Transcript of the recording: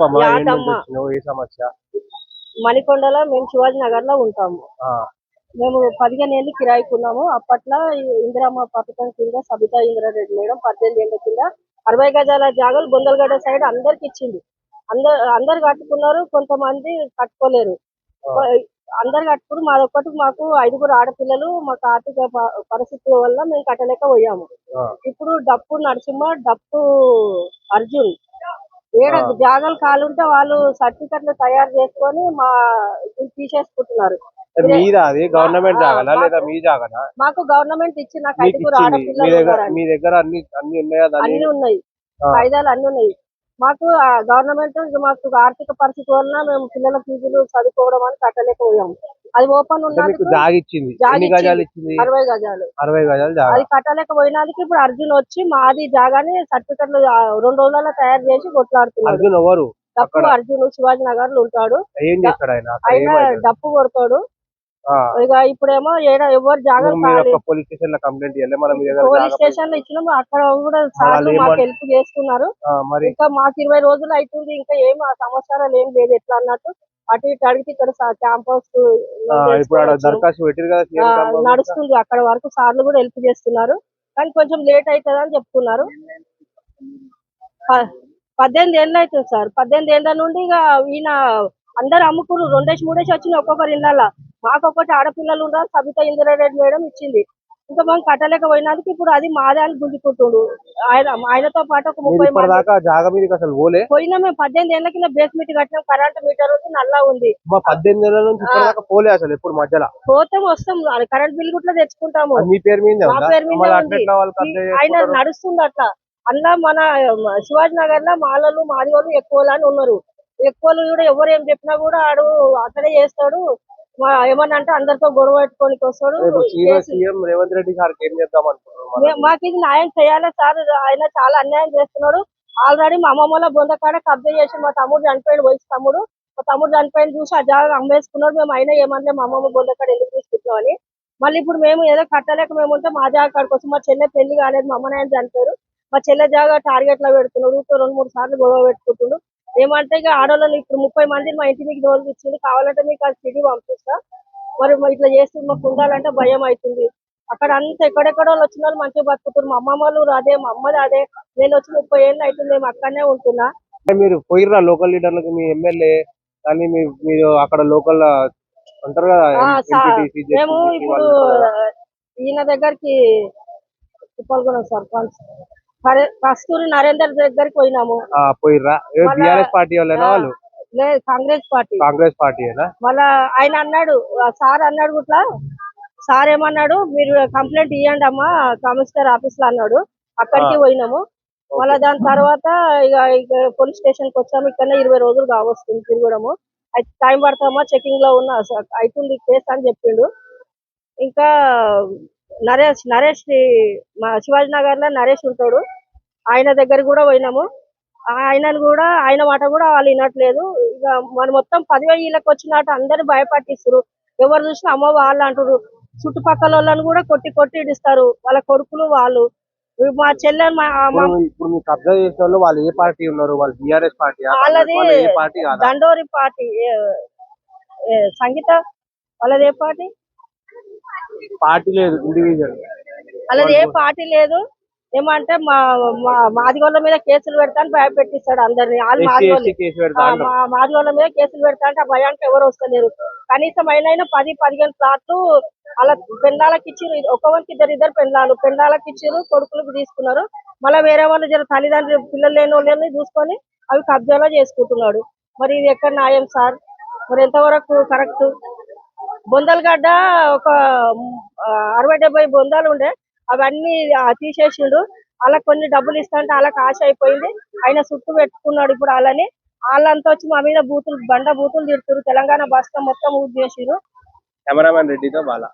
చెప్పమ్మా ఏం నుంచి యాదమ్మ వచ్చినావు ఏ సమస్య మణికొండలో మేము శివాజీ నగర్ లో ఉంటాము. ఆ మేము 15 ఏళ్ళు కిరాయికున్నాము. అప్పట్లో ఈ ఇందిరమ్మ పథకం కింద సబితా ఇంద్రారెడ్డి మేడం 18 ఏళ్ల కింద 60 గజాల జాగాలు బొందలగడ్డ సైడ్ అందరికి ఇచ్చింది. అందరు కట్టుకున్నారు, కొంతమంది కట్టుకోలేరు. ఆ, అందరు కట్టుకుని మాదొక్కటి, మాకు 5 ఆడపిల్లలు, మాకు ఆర్థిక పరిస్థితుల వల్ల మేము కట్టలేకపోయాము. ఆ, ఇప్పుడు డప్పు నరసింహ, డప్పు అర్జున్ ఏడ ఆ. జాగాలు కాలుంటే వాళ్ళు సర్టిఫికెట్లు తయారు చేసుకొని మా ఇది తీసేసుకుంటున్నారు. మీద అది గవర్నమెంట్ ఆ, జాగానా లేదా మాకు మీ జాగానా? మాకు గవర్నమెంట్ ఇచ్చి నాకు మీకు 5 ఇచ్చింది మీ ఆడపిల్లలు దగ్గర ఉన్నారండి. మీ దగ్గర అన్ని ఉన్నాయా దాని? అన్ని ఉన్నాయి, ఆ, కాయిదాలు అన్ని ఉన్నాయి. మాకు గవర్నమెంట్ మాకు ఆర్థిక పరిస్థితి వలన మేము పిల్లల ఫీజులు చదువుకోవడం అని కట్టలేకపోయాము. అది ఓపెన్ అంటే మీకు ఉన్నందుకు జాగ ఇచ్చింది ఎన్ని గజాలు ఇచ్చింది? 60 గజాలు 60 గజాలు జాగా. అది కట్టలేకపోయినందుకు ఇప్పుడు అర్జున్ వచ్చి మాది జాగాని సర్టిఫికెట్లు 2 రోజులలో తయారు చేసి కొట్లాడుతున్నాడు. అర్జున్ ఎవరు డప్పు అక్కడ? అర్జున్ శివాజీ నగర్ లో ఉంటాడు. ఏం చేస్తాడు ఆయన అక్కడ? ఆయన ఏమైంది? డప్పు కొడతాడు. ఆ, ఇక ఇప్పుడేమో ఎవరు జాగాలు మీరు కాలేదు. ఒక పోలీస్ స్టేషన్ లో కంప్లైంట్ చేయాలి మన మీ దగ్గర పోలీస్ జాగా స్టేషన్ లో ఇచ్చినాము. అక్కడ కూడా సార్లు వాళ్ళు మాకు ఏమని హెల్ప్ చేస్తున్నారు. మరి ఇంకా మాకు 20 రోజులు అవుతుంది, ఇంకా ఏం ఆ సమాచారాలు ఏం లేదు ఎట్లా అన్నట్టు. అటు ఇటు అడిగితే ఇక్కడ క్యాంపస్ ఇప్పుడు ఆడ దరఖాస్తు పెట్టిరు కదా సీఎం క్యాంప్ నడుస్తుంది. అక్కడ వరకు సార్లు కూడా హెల్ప్ చేస్తున్నారు, కానీ కొంచెం లేట్ అవుతుంది అని చెప్తున్నారు. 18 ఏళ్ళు అవుతుంది సార్. 18 ఏళ్ల నుండి ఇక ఈయన అందరు అమ్ముకున్నారు. 2 3 వచ్చినాయి ఒక్కొక్కరి ఇళ్ళ. మాకు ఒక్కటి ఆడపిల్లలు ఉన్నారు, సబితా ఇందిరారెడ్డి మేడం ఇచ్చింది. ఇంకా మనం కట్టలేకపోయినందుకు ఇప్పుడు అది మాదే అని గుంజుకుంటుండు. ఆయనతో పాటు ఒక 30 మంది ఇప్పటిదాకా జాగా మీదకి అసలు పోలే. పోయినా. మేము 18 ఏళ్ల కింద బేస్ మీట్ కట్టినాం, కరెంట్ మీటర్ ఉంది, నల్లా ఉంది. 18 నెలల నుంచి ఇప్పటిదాకా పోలే అసలు ఎప్పుడు మధ్యలో. పోతాం వస్తాం, కరెంట్ బిల్ కూడా తెచ్చుకుంటాము. అది మీ పేరు మీదే మా ఉందా? పేరు మీద మళ్ళీ ఉంది. అట్లా వాళ్ళు కబ్జా ఆయన చేసుకుంటారు. నడుస్తుంది అట్లా. అందులో మన శివాజీ నగర్ లో మాలలు మాదిగోళ్ళు ఎక్కువ అని ఉన్నారు. ఎక్కువలు కూడా ఎవరు ఏం చెప్పినా కూడా ఆడు అతడే చేస్తాడు. ఏమన్నా అంటే అందరితో గొడవ పెట్టుకోనికి వస్తాడు. రేపు సీఎం రేవంత్ రెడ్డి గారికి ఏం చేద్దాం అనుకుంటున్నారు? మాకు ఇది న్యాయం చేయాలి సార్. ఆయన చాలా అన్యాయం చేస్తున్నాడు. ఆల్రెడీ మా అమ్మమ్మల బొందకాడ కబ్జా చేసి మా తమ్ముడు చనిపోయిన వయసు తమ్ముడు. మా తమ్ముడు చనిపోయిన చూసి ఆ జాగా అమ్మేసుకున్నాడు. మేము అయినా ఏమన్నా మా అమ్మమ్మ బొందకాడ ఎందుకు తీసుకుంటామని. మళ్ళీ ఇప్పుడు మేము ఏదో కట్టలేక మేము ఉంటే మా జాగా కాడికి వచ్చి, మా చెల్లె పెళ్లి కాలేదు, మా అమ్మ నాయన చనిపోయారు, మా చెల్లె జాగా టార్గెట్ లో పెడుతున్నాడు. 2 3 సార్లు గొడవ పెట్టుకుంటుండు. ఏమంటే ఇక ఆడవాళ్ళని ఇప్పుడు 30 మందిని మా ఇంటి మీకు రోజులు ఇచ్చింది, కావాలంటే మీకు అది సిటీ పంపిస్తా, మరి ఇట్లా చేసి మాకు ఉండాలంటే భయం అవుతుంది. అక్కడ అంతా ఎక్కడెక్కడ వాళ్ళు వచ్చిన వాళ్ళు మంచిగా బతుకుతారు. మా అమ్మమ్మలు అదే, మా అమ్మది అదే. నేను వచ్చి 30 ఏళ్ళు అవుతుంది, మేము అక్కడనే ఉంటున్నా. మీరు పోయిర్రా లోకల్ లీడర్లకు, మీ ఎమ్మెల్యే కానీ మీరు అక్కడ లోకల్ అంటారు కదా ఎంపీటీసీ మేము ఇప్పుడు ఈయన దగ్గరికి తిప్పలగొండ సర్పంచ్ కస్తూరి నరేందర్ దగ్గరికి పోయినాము. పోయిర్రా? బీఆర్ఎస్ పార్టీ వాళ్ళేనా వాళ్ళు? లేదు, కాంగ్రెస్ పార్టీ. కాంగ్రెస్ పార్టీయేనా? మళ్ళా ఆయన అన్నాడు, సార్ అన్నాడు గుట్లా, సార్ ఏమన్నాడు, మీరు కంప్లైంట్ ఇవ్వండి అమ్మా కమిషనర్ ఆఫీస్ లో అన్నాడు. అక్కడికి పోయినాము. మళ్ళీ దాని తర్వాత ఇక పోలీస్ స్టేషన్ కి వచ్చాము. ఇక్కడ 20 రోజులు కావస్తుంది తిరగడము. అయితే టైం పడతామా, చెకింగ్ లో ఉన్న అవుతుంది కేసు అని చెప్పిండు. ఇంకా నరేష్ మా శివాజీ నగర్ లో నరేష్ ఉంటాడు, ఆయన దగ్గర కూడా పోయినాము. ఆయనను కూడా, ఆయన మాట కూడా వాళ్ళు వినట్లేదు. ఇక మన మొత్తం 10 ఏళ్ళకి వచ్చినట్టు అందరు భయపట్టిస్తారు. ఎవరు చూసినా అమ్మ వాళ్ళు అంటారు. చుట్టుపక్కల వాళ్ళని కూడా కొట్టి కొట్టి ఇడిస్తారు, వాళ్ళ కొడుకులు వాళ్ళు. మా చెల్లె ఇప్పుడు మీకు కబ్జా చేసిన వాళ్ళు వాళ్ళు ఏ పార్టీ ఉన్నారు? వాళ్ళు బీఆర్ఎస్ పార్టీ? వాళ్ళది ఏ పార్టీ? దండోరి పార్టీ. సంగీత వాళ్ళది ఏ పార్టీ? పార్టీ లేదు, ఇండివిజువల్. వాళ్ళది ఏ పార్టీ లేదు. ఏమంటే మాదిగోళ్ళ మీద కేసులు పెడతాను భయపెట్టిస్తాడు అందరినీ. వాళ్ళు మాదిగోళ్ళ మీద కేసులు పెడతా అంటే ఆ భయానికి ఎవరు వస్తలేరు. కనీసం అయినా 10 15 ప్లాట్లు అలా పెండ్లాలకు ఇచ్చిరు. ఒక్కొక్కరికి ఇద్దరు పెండ్లాలకు ఇచ్చిరు, కొడుకులకు తీసుకున్నారు. మళ్ళీ వేరే వాళ్ళు తల్లిదండ్రులు పిల్లలు లేని వాళ్ళని చూసుకొని అవి కబ్జాలో చేసుకుంటున్నాడు. మరి ఇది ఎక్కడ న్యాయం సార్? మరి ఎంతవరకు కరెక్ట్? బొందలగడ్డ ఒక 60 70 బొందాలు ఉండే, అవన్నీ తీసేసిండు. అలా కొన్ని డబ్బులు ఇస్తాంటే వాళ్ళకి ఆశ అయిపోయింది. ఆయన చుట్టూ పెట్టుకున్నాడు ఇప్పుడు వాళ్ళని. వాళ్ళంతా వచ్చి మా మీద బూతులు తిడుతున్నారు. తెలంగాణ భాష మొత్తం ఊజ్ చేసిరు. కెమెరామెన్ రెడ్డితో బాలా.